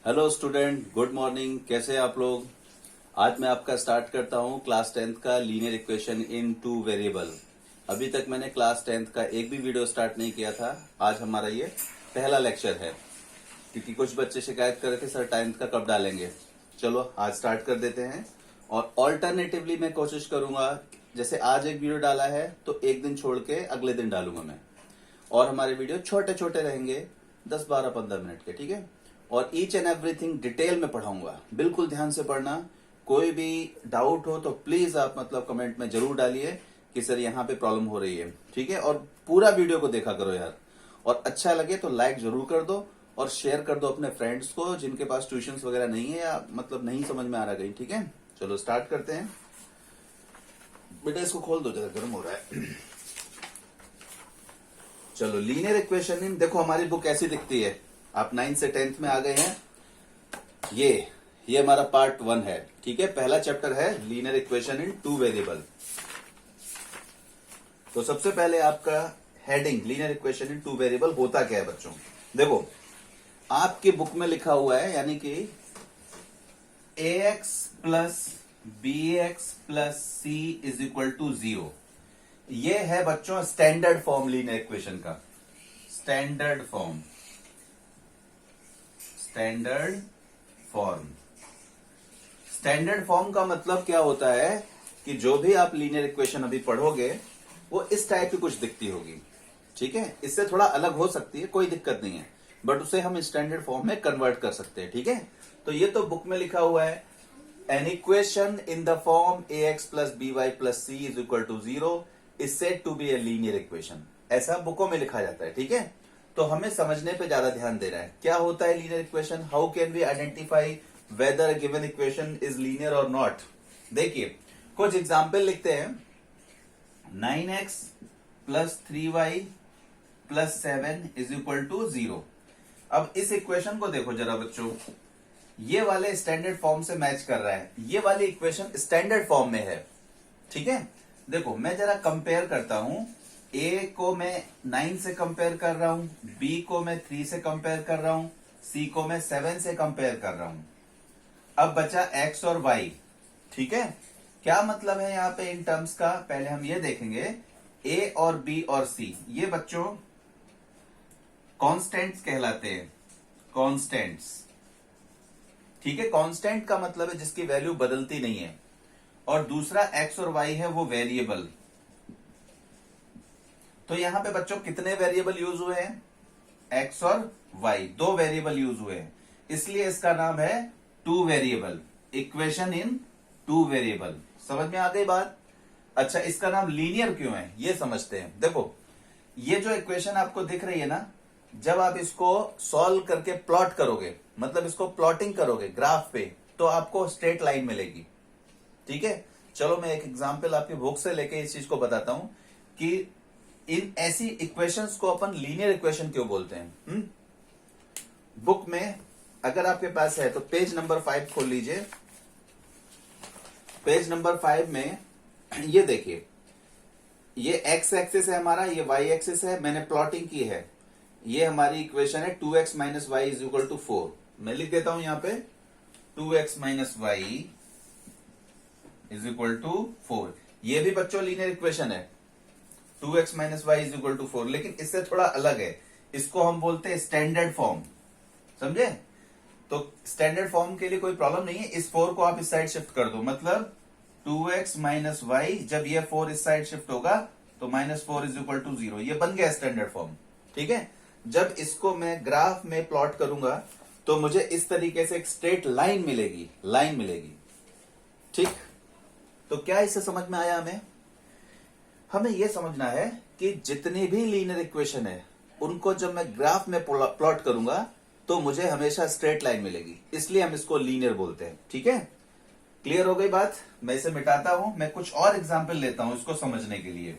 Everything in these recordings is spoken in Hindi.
Hello student, good morning. कैसे हैं आप लोग? आज मैं आपका स्टार्ट करता हूं क्लास 10th का linear equation in two variable. अभी तक मैंने क्लास 10th का एक भी वीडियो स्टार्ट नहीं किया था। आज हमारा ये पहला लेक्चर है, क्योंकि कुछ बच्चे शिकायत कर रहे थे सर 10th का कब डालेंगे। चलो आज स्टार्ट कर देते हैं। और ऑल्टरनेटिवली मैं कोशिश करूंगा, जैसे आज एक वीडियो डाला है तो एक दिन छोड़ के अगले दिन डालूंगा मैं। और हमारे वीडियो छोटे छोटे रहेंगे, 10 12 15 मिनट के, ठीक है। और ईच एंड एवरीथिंग डिटेल में पढ़ाऊंगा, बिल्कुल ध्यान से पढ़ना। कोई भी डाउट हो तो प्लीज आप कमेंट में जरूर डालिए कि सर यहाँ पे प्रॉब्लम हो रही है, ठीक है। और पूरा वीडियो को देखा करो यार। और अच्छा लगे तो लाइक जरूर कर दो और शेयर कर दो अपने फ्रेंड्स को जिनके पास ट्यूशंस वगैरह नहीं है या नहीं समझ में आ रहा कहीं, ठीक है। चलो स्टार्ट करते हैं। बेटा इसको खोल दो, जरा गर्म हो रहा है। चलो लीनियर इक्वेशन इन, देखो हमारी बुक ऐसी दिखती है। आप 9th से 10th में आ गए हैं। ये हमारा पार्ट 1 है, ठीक है। पहला चैप्टर है linear equation in two variable. तो सबसे पहले आपका heading linear equation in two variable होता क्या है बच्चों। देखो आपकी बुक में लिखा हुआ है, यानी कि ax plus bx plus c is equal to 0। ये है बच्चों स्टैंडर्ड फॉर्म लीनियर इक्वेशन का। स्टैंडर्ड फॉर्म स्टैंडर्ड फॉर्म का मतलब क्या होता है कि जो भी आप लीनियर इक्वेशन अभी पढ़ोगे वो इस टाइप की कुछ दिखती होगी, ठीक है। इससे थोड़ा अलग हो सकती है, कोई दिक्कत नहीं है, बट उसे हम स्टैंडर्ड फॉर्म में कन्वर्ट कर सकते हैं, ठीक है। तो ये तो बुक में लिखा हुआ है, an equation in the form ax plus by plus c is equal to 0 is said to be a linear equation. ऐसा बुकों में लिखा जाता है, ठीक है। तो हमें समझने पे ज्यादा ध्यान देना है। क्या होता है linear equation, how can we identify whether given equation is linear और नॉट। देखिए कुछ एग्जाम्पल लिखते हैं। 9x plus 3y plus 7 is equal to 0। अब इस इक्वेशन को देखो जरा बच्चों, ये वाले स्टैंडर्ड फॉर्म से मैच कर रहा है। ये वाली इक्वेशन स्टैंडर्ड फॉर्म में है, ठीक है। देखो मैं जरा कंपेयर करता हूं। ए को मैं 9 से कंपेयर कर रहा हूं, बी को मैं 3 से कंपेयर कर रहा हूं, सी को मैं 7 से कंपेयर कर रहा हूं। अब बचा एक्स और वाई, ठीक है। क्या मतलब है यहाँ पे इन टर्म्स का, पहले हम ये देखेंगे। ए और बी और सी ये बच्चों कॉन्स्टेंट्स कहलाते हैं। कॉन्स्टेंट्स, ठीक है। कांस्टेंट का मतलब है जिसकी वैल्यू बदलती नहीं है। और दूसरा एक्स और वाई है वो वेरिएबल। तो यहां पे बच्चों कितने वेरिएबल यूज हुए हैं, एक्स और वाई, 2 वेरिएबल यूज हुए हैं, इसलिए इसका नाम है two variable equation in two variable. समझ में आ गई बात। अच्छा इसका नाम लीनियर क्यों है ये समझते हैं। देखो ये जो इक्वेशन आपको दिख रही है ना, जब आप इसको सॉल्व करके प्लॉट करोगे, मतलब इसको प्लॉटिंग करोगे ग्राफ पे, तो आपको स्ट्रेट लाइन मिलेगी, ठीक है। चलो मैं एक एग्जांपल आपकी बुक से लेके इस चीज को बताता हूं कि इन ऐसी इक्वेशंस को अपन लीनियर इक्वेशन क्यों बोलते हैं। बुक में अगर आपके पास है तो पेज नंबर 5 खोल लीजिए। पेज नंबर 5 में ये देखिए, ये एक्स एक्सिस है हमारा, ये वाई एक्सिस है, मैंने प्लॉटिंग की है। ये हमारी इक्वेशन है 2x minus y is equal to 4। मैं लिख देता हूं यहां पे 2x minus y is equal to 4। ये भी बच्चों लीनियर इक्वेशन है, 2x minus y is equal to 4, लेकिन इससे थोड़ा अलग है। इसको हम बोलते हैं स्टैंडर्ड फॉर्म, समझे। तो स्टैंडर्ड फॉर्म के लिए कोई प्रॉब्लम नहीं है। इस 4 को आप इस साइड शिफ्ट कर दो, मतलब 2x माइनस वाई, जब ये 4 इस साइड शिफ्ट होगा तो -4 इज इक्वल टू 0। ये बन गया स्टैंडर्ड फॉर्म, ठीक है। जब इसको मैं ग्राफ में प्लॉट करूंगा तो मुझे इस तरीके से एक स्ट्रेट लाइन मिलेगी, ठीक। तो क्या इससे समझ में आया हमें यह समझना है कि जितनी भी लीनियर इक्वेशन है उनको जब मैं ग्राफ में प्लॉट करूंगा तो मुझे हमेशा स्ट्रेट लाइन मिलेगी, इसलिए हम इसको लीनियर बोलते हैं, ठीक है। क्लियर हो गई बात। मैं इसे मिटाता हूं, मैं कुछ और एग्जाम्पल लेता हूं इसको समझने के लिए।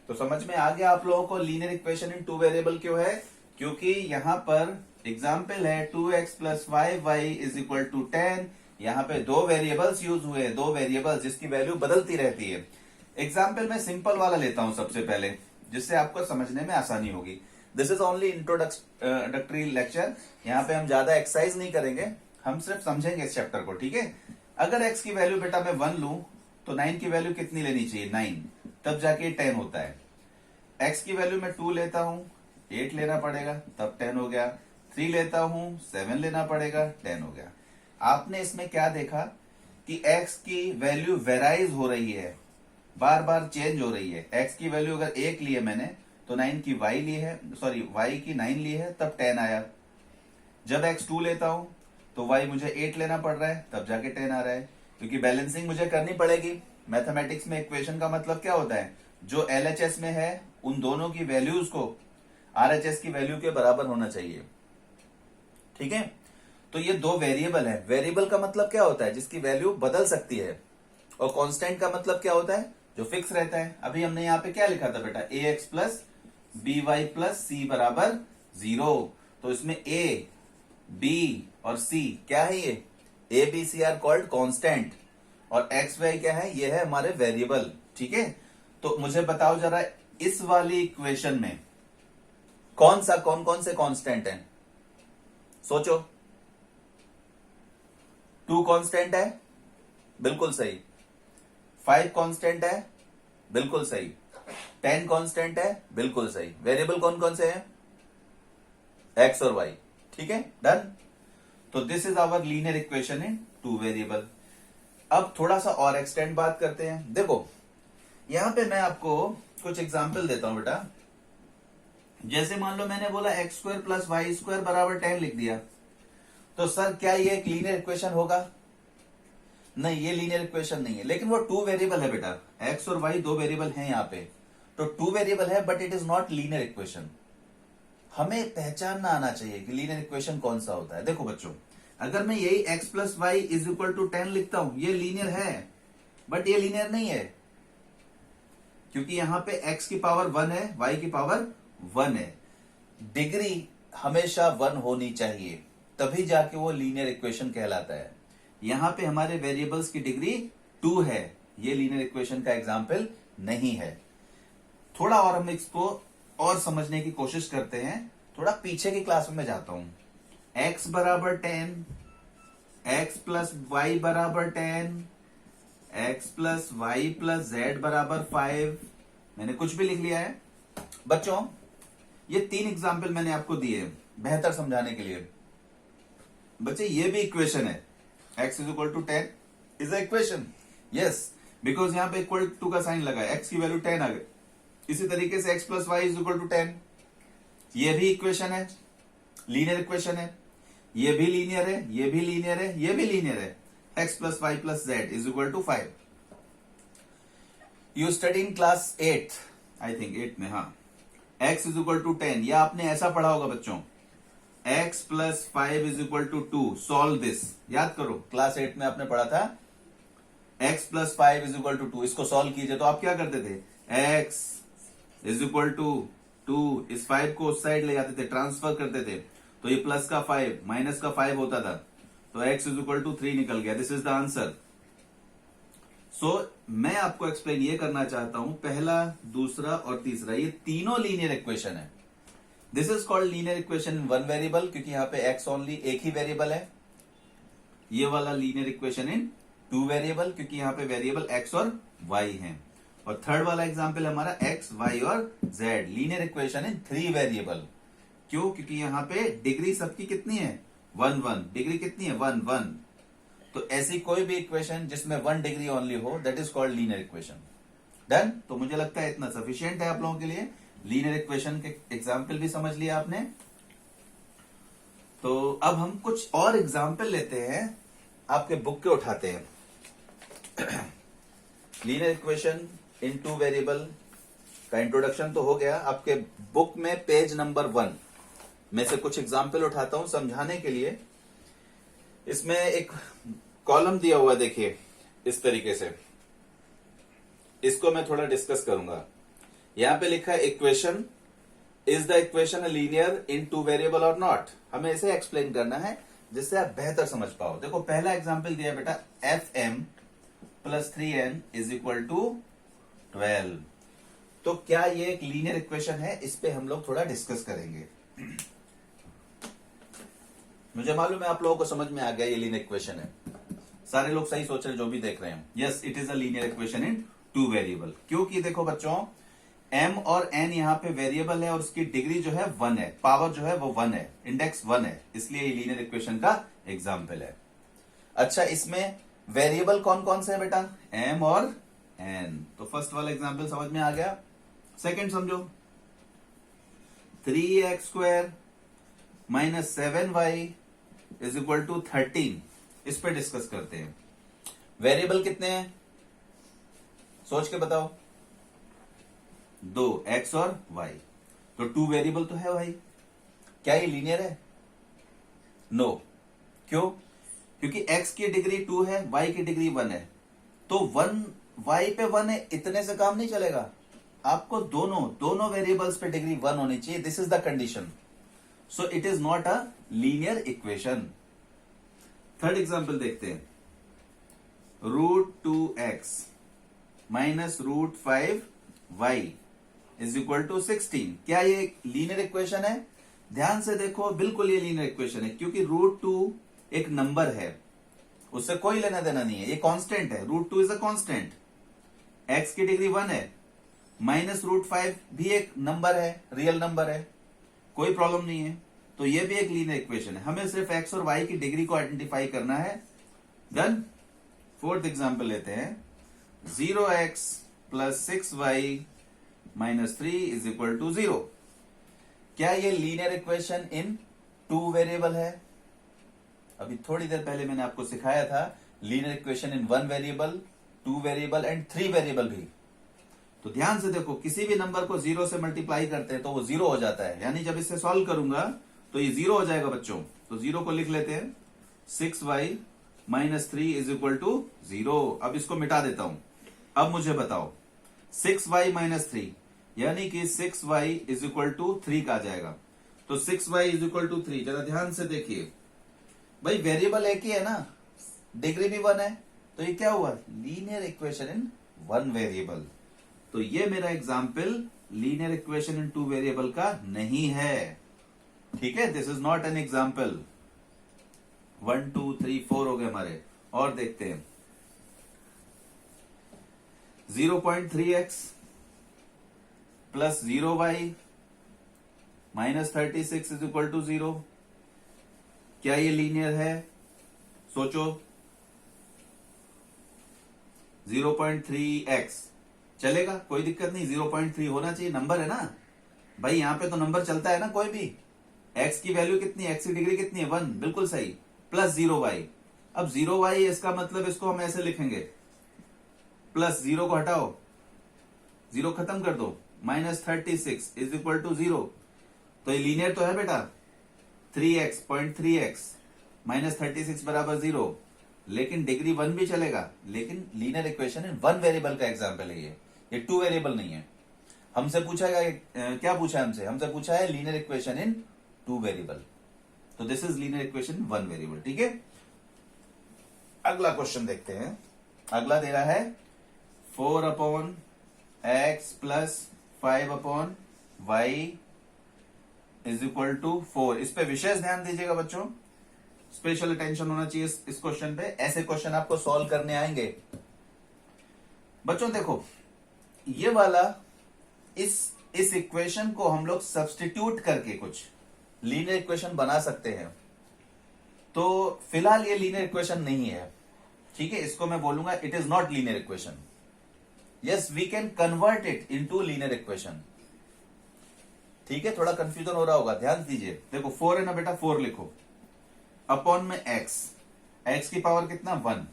तो समझ में आ गया आप लोगों को linear equation in two variable क्यों है, क्योंकि यहां पर एग्जाम्पल है 2x plus y is equal to 10। यहाँ पे 2 वेरिएबल्स यूज हुए हैं, 2 वेरिएबल्स जिसकी वैल्यू बदलती रहती है। एग्जाम्पल मैं सिंपल वाला लेता हूं सबसे पहले, जिससे आपको समझने में आसानी होगी। This is only introductory lecture. यहाँ पे हम ज्यादा एक्सरसाइज नहीं करेंगे, हम सिर्फ समझेंगे इस चैप्टर को, ठीक है। अगर x की वैल्यू बेटा मैं 1 लूं तो 9 की वैल्यू कितनी लेनी चाहिए, 9, तब जाके 10 होता है। x की वैल्यू मैं 2 लेता हूं, 8 लेना पड़ेगा, तब 10 हो गया। 3 लेता हूं, 7 लेना पड़ेगा, 10 हो गया। आपने इसमें क्या देखा कि x की वैल्यू वेराइज हो रही है, बार बार चेंज हो रही है। x की वैल्यू अगर 1 ली है मैंने तो 9 की y ली है, सॉरी y की 9 ली है, तब 10 आया। जब x 2 लेता हूं तो y मुझे 8 लेना पड़ रहा है, तब जाके 10 आ रहा है, क्योंकि बैलेंसिंग मुझे करनी पड़ेगी। मैथमेटिक्स में इक्वेशन का मतलब क्या होता है, जो LHS में है उन दोनों की वैल्यूज को RHS की वैल्यू के बराबर होना चाहिए, ठीक है। तो ये दो वेरिएबल है। वेरिएबल का मतलब क्या होता है, जिसकी वैल्यू बदल सकती है, और कांस्टेंट का मतलब क्या होता है, जो फिक्स रहता है। अभी हमने यहाँ पे क्या लिखा था बेटा, ax plus B Y plus C बराबर 0। तो इसमें a, b और c क्या है, ये a b c are called constant, और x y क्या है, ये है हमारे वेरिएबल, ठीक है। तो मुझे बताओ जरा, इस वाली इक्वेशन में कौन कौन से कांस्टेंट है, सोचो। 2 कांस्टेंट है, बिल्कुल सही। 5 कांस्टेंट है, बिल्कुल सही। 10 कांस्टेंट है, बिल्कुल सही। वेरिएबल कौन कौन से हैं, x और y, ठीक है, डन। तो this is our linear equation in 2 variable. अब थोड़ा सा और एक्सटेंड बात करते हैं। देखो यहां पे मैं आपको कुछ एग्जांपल देता हूं बेटा। जैसे मान लो मैंने बोला x square plus y square बराबर 10 लिख दिया, तो सर क्या ये एक लीनियर इक्वेशन होगा, नहीं ये लीनियर इक्वेशन नहीं है। लेकिन वो 2 वेरिएबल है बेटा, एक्स और वाई 2 वेरिएबल हैं यहाँ पे, तो 2 वेरिएबल है, but it is not linear equation. हमें पहचानना आना चाहिए कि लीनियर इक्वेशन कौन सा होता है। देखो बच्चों, अगर मैं यही x plus y is equal to 10 लिखता हूं, ये लीनियर है, बट ये लीनियर नहीं है, क्योंकि यहां पे x की पावर 1 है, y की पावर 1 है। डिग्री हमेशा 1 होनी चाहिए, तभी जाके वो लीनियर इक्वेशन कहलाता है। यहां पे हमारे वेरिएबल्स की डिग्री 2 है, ये लीनियर इक्वेशन का एग्जाम्पल नहीं है। थोड़ा और हम इसको और समझने की कोशिश करते हैं। थोड़ा पीछे की क्लास में मैं जाता हूं। x बराबर 10, x प्लस वाई बराबर 10, x plus y plus z बराबर 5। मैंने कुछ भी लिख लिया है बच्चों। ये 3 एग्जाम्पल मैंने आपको दिए बेहतर समझाने के लिए। बच्चे ये भी इक्वेशन है, x is equal to 10 is a equation, yes, because यहां पे इक्वल टू का साइन लगा है, x की वैल्यू 10 आ गई। इसी तरीके से x plus y is equal to 10, ये भी इक्वेशन है, लीनियर इक्वेशन है। ये भी लीनियर है, ये भी लीनियर है, ये भी लीनियर है। x plus y plus z is equal to 5। You study in class 8, I think 8 में, हाँ। x इज इक्वल टू 10, या आपने ऐसा पढ़ा होगा बच्चों, x plus 5 is equal to 2, solve this. याद करो क्लास 8 में आपने पढ़ा था x plus 5 is equal to 2, इसको सॉल्व कीजिए। तो आप क्या करते थे, x इज इक्वल टू 2, इस 5 को उस साइड ले जाते थे, ट्रांसफर करते थे, तो ये प्लस का 5 माइनस का 5 होता था, तो x इज इक्वल टू 3 निकल गया। This is the answer. So मैं आपको एक्सप्लेन ये करना चाहता हूं, पहला, दूसरा और तीसरा, ये तीनों लीनियर इक्वेशन है। This is called linear equation in 1 variable, क्योंकि यहां पे x ओनली एक ही वेरिएबल है। ये वाला लीनियर इक्वेशन इन 2 वेरिएबल, क्योंकि यहां पे वेरिएबल x और y है। और थर्ड वाला एग्जाम्पल हमारा x, y और z, लीनियर इक्वेशन इन 3 वेरिएबल। क्यों, क्योंकि यहां पे डिग्री सबकी कितनी है, 1 1, डिग्री कितनी है, 1 1। तो ऐसी कोई भी इक्वेशन जिसमें 1 डिग्री ओनली हो, that is called linear equation. Done. तो मुझे लगता है इतना सफिशियंट है आप लोगों के लिए। लीनियर इक्वेशन के एग्जाम्पल भी समझ लिया आपने। तो अब हम कुछ और एग्जाम्पल लेते हैं, आपके बुक के उठाते हैं। लीनियर इक्वेशन इन 2 वेरिएबल का इंट्रोडक्शन तो हो गया। आपके बुक में पेज नंबर 1 में से कुछ एग्जाम्पल उठाता हूं समझाने के लिए। इसमें एक कॉलम दिया हुआ, देखिए इस तरीके से, इसको मैं थोड़ा डिस्कस करूंगा। यहां पे लिखा है equation, is the equation a linear in 2 variable और नॉट। हमें इसे एक्सप्लेन करना है जिससे आप बेहतर समझ पाओ। देखो पहला एग्जाम्पल दिया बेटा, F M plus 3n is equal to 12। तो क्या ये एक लीनियर इक्वेशन है, इस पे हम लोग थोड़ा डिस्कस करेंगे। मुझे मालूम है आप लोगों को समझ में आ गया ये लीनियर इक्वेशन है, सारे लोग सही सोच रहे हैं जो भी देख रहे हैं। Yes, it is a linear equation in two variable, क्योंकि देखो बच्चों m और n यहाँ पे वेरिएबल है और उसकी डिग्री जो है 1 है, पावर जो है वो 1 है, इंडेक्स 1 है, इसलिए ये लीनियर इक्वेशन का एग्जाम्पल है। अच्छा, इसमें वेरिएबल कौन कौन से है बेटा, m और n। तो फर्स्ट वाला एग्जाम्पल समझ में आ गया। सेकंड समझो, 3x² minus 7y is equal to 13, इस पे डिस्कस करते हैं। वेरिएबल कितने हैं सोच के बताओ, 2 x और y, तो 2 वेरिएबल तो है भाई। क्या ये लीनियर है? नो। क्यों? क्योंकि x की डिग्री 2 है, y की डिग्री 1 है, तो 1 y पे 1 है, इतने से काम नहीं चलेगा, आपको दोनों वेरिएबल्स पे डिग्री 1 होनी चाहिए। This is the condition, so it is not a linear equation. Third example देखते हैं, √2x minus √5y is equal to 16। क्या ये लीनियर इक्वेशन है? ध्यान से देखो, बिल्कुल ये लीनियर इक्वेशन है, क्योंकि √2 एक नंबर है, उससे कोई लेना देना नहीं है, ये कांस्टेंट है। √2 इज अ कांस्टेंट, x की डिग्री 1 है, माइनस √5 भी एक नंबर है, रियल नंबर है, कोई प्रॉब्लम नहीं है, तो ये भी एक लीनियर इक्वेशन है। हमें सिर्फ x और y की डिग्री को आइडेंटिफाई करना है। देन फोर्थ एग्जांपल लेते हैं, 0x plus 6y minus 3 is equal to 0। क्या ये linear equation in two variable है? अभी थोड़ी देर पहले मैंने आपको सिखाया था linear equation in 1 variable, 2 variable and 3 variable भी। तो ध्यान से देखो, किसी भी नंबर को 0 से मल्टीप्लाई करते हैं तो वो 0 हो जाता है, यानी जब इससे सॉल्व करूंगा तो ये 0 हो जाएगा बच्चों। तो 0 को लिख लेते हैं, 6y minus 3 is equal to 0। अब इसको मिटा देता हूं। अब मुझे बताओ, 6y माइनस 3 यानी कि 6y इज इक्वल टू 3 का आ जाएगा। तो 6y इज इक्वल टू 3, जरा ध्यान से देखिए भाई, वेरिएबल एक ही है ना, डिग्री भी 1 है, तो ये क्या हुआ, लीनियर इक्वेशन इन 1 वेरिएबल। तो ये मेरा example linear equation in 2 variable का नहीं है, ठीक है, this is not an example. 1 2 3 4 हो गए हमारे। और देखते हैं, 0.3x plus 0y minus 36 is equal to 0। क्या ये लीनियर है? सोचो, 0.3x चलेगा, कोई दिक्कत नहीं, 0.3 होना चाहिए, नंबर है ना भाई, यहां पे तो नंबर चलता है ना कोई भी। x की वैल्यू कितनी है, x की डिग्री कितनी है, 1, बिल्कुल सही, प्लस 0y। अब 0y इसका मतलब इसको हम ऐसे लिखेंगे, प्लस 0 को हटाओ, 0 खत्म कर दो, माइनस 36 इज इक्वल टू 0। तो ये लीनियर तो है बेटा, 3x माइनस 36 बराबर 0, लेकिन डिग्री 1 भी चलेगा, लेकिन लीनियर इक्वेशन इन 1 वेरिएबल का एग्जाम्पल है ये 2 वेरिएबल नहीं है। हमसे पूछा गया, क्या पूछा है हमसे पूछा है लीनियर इक्वेशन इन 2 वेरिएबल, तो this is linear equation 1 variable, ठीक है। अगला क्वेश्चन देखते हैं। अगला दे रहा है 4/x plus 5/y is equal to 4। इस पे विशेष ध्यान दीजिएगा बच्चों, स्पेशल अटेंशन होना चाहिए इस क्वेश्चन पे, ऐसे क्वेश्चन आपको सॉल्व करने आएंगे। बच्चों देखो, ये वाला इस इक्वेशन को हम लोग सब्स्टिट्यूट करके कुछ लीनियर इक्वेशन बना सकते हैं। तो फिलहाल ये लीनियर इक्वेशन नहीं है, ठीक है, इसको मैं बोलूंगा it is not linear equation. Yes, we can convert it into linear equation, ठीक है। थोड़ा कंफ्यूजन हो रहा होगा, ध्यान दीजिए। देखो 4 है ना बेटा, 4 लिखो, अपॉन में x की पावर कितना 1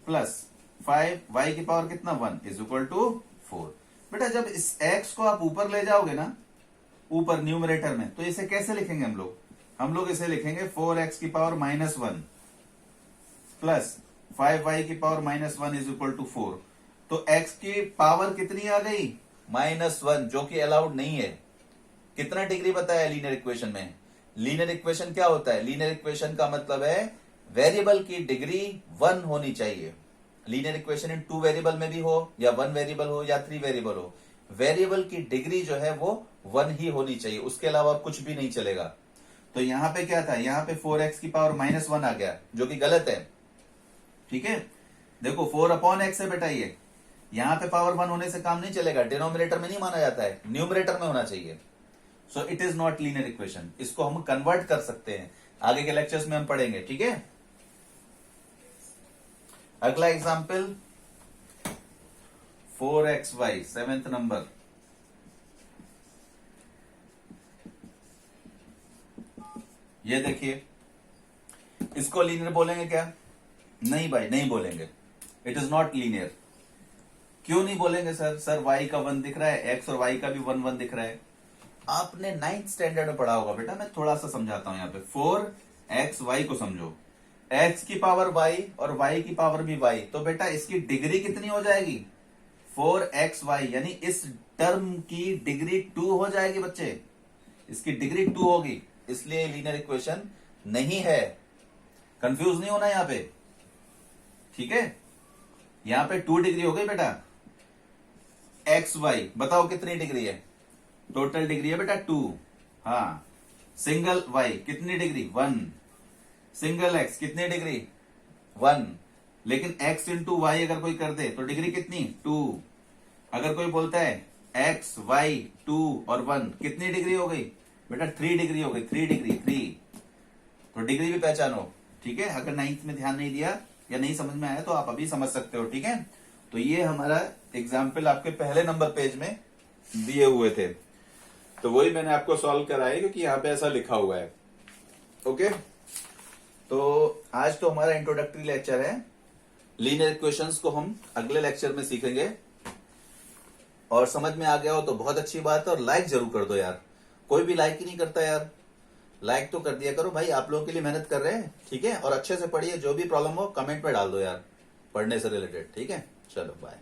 प्लस 5 y की पावर कितना 1 इज इक्वल टू 4। बेटा जब इस x को आप ऊपर ले जाओगे ना, ऊपर न्यूमरेटर में, तो इसे कैसे लिखेंगे हम लोग इसे लिखेंगे 4x की पावर -1 प्लस 5y की पावर -1 इज इक्वल टू 4। तो x की पावर कितनी आ गई, -1, जो कि अलाउड नहीं है। कितना डिग्री बताया लीनियर इक्वेशन में? लीनियर इक्वेशन क्या होता है? लीनियर इक्वेशन का मतलब है वेरिएबल की डिग्री 1 होनी चाहिए। लीनियर इक्वेशन इन 2 वेरिएबल में भी हो, या 1 वेरिएबल हो, या 3 वेरिएबल हो, वेरिएबल की डिग्री जो है वो 1 ही होनी चाहिए, उसके अलावा और कुछ भी नहीं चलेगा। तो यहां पे क्या था, यहां पे 4x की पावर -1 आ गया, जो कि गलत है। ठीक है, देखो 4/x है बेटा, ये यहां पे पावर 1 होने से काम नहीं चलेगा, डिनोमिनेटर में नहीं माना जाता है, न्यूमरेटर में होना चाहिए। So it is not linear equation. इसको हम कन्वर्ट कर सकते हैं, आगे के लेक्चर्स में हम पढ़ेंगे। ठीक है, अगला एग्जाम्पल 4xy, 7th नंबर। ये देखिए, इसको लीनियर बोलेंगे क्या? नहीं भाई, नहीं बोलेंगे, इट इज नॉट लीनियर। क्यों नहीं बोलेंगे सर? सर y का 1 दिख रहा है, x और y का भी 1 दिख रहा है। आपने 9th स्टैंडर्ड में पढ़ा होगा बेटा, मैं थोड़ा सा समझाता हूं। यहाँ पे 4xy को समझो, x की पावर y और y की पावर भी y, तो बेटा इसकी डिग्री कितनी हो जाएगी? 4xy, यानी इस टर्म की डिग्री 2 हो जाएगी बच्चे, इसकी डिग्री 2 होगी, इसलिए लीनियर इक्वेशन नहीं है। कंफ्यूज नहीं होना यहां पे, ठीक है? यहां पे 2 डिग्री हो गई बेटा। एक्स वाई बताओ कितनी डिग्री है? टोटल डिग्री है बेटा 2। हाँ, सिंगल वाई कितनी डिग्री? 1। सिंगल एक्स कितनी डिग्री? 1। लेकिन एक्स इंटू वाई अगर कोई कर दे तो डिग्री कितनी? 2। अगर कोई बोलता है एक्स वाई 2 और 1 कितनी डिग्री हो गई बेटा? 3 डिग्री हो गई, 3 डिग्री 3। तो डिग्री भी पहचानो, ठीक है? अगर 9th में ध्यान नहीं दिया या नहीं समझ में आया तो आप अभी समझ सकते हो, ठीक है? तो ये हमारा एग्जाम्पल आपके पहले नंबर पेज में दिए हुए थे, तो वही मैंने आपको सॉल्व कराया क्योंकि यहाँ पे ऐसा लिखा हुआ है। ओके, तो आज तो हमारा इंट्रोडक्टरी लेक्चर है। लीनियर इक्वेशंस को हम अगले लेक्चर में सीखेंगे, और समझ में आ गया हो तो बहुत अच्छी बात है। और लाइक जरूर कर दो यार, कोई भी लाइक ही नहीं करता यार। लाइक तो कर दिया करो भाई, आप लोगों के लिए मेहनत कर रहे हैं, ठीक है? और अच्छे से पढ़िए, जो भी प्रॉब्लम हो कमेंट में डाल दो यार, पढ़ने से रिलेटेड, ठीक है? चलो बाय।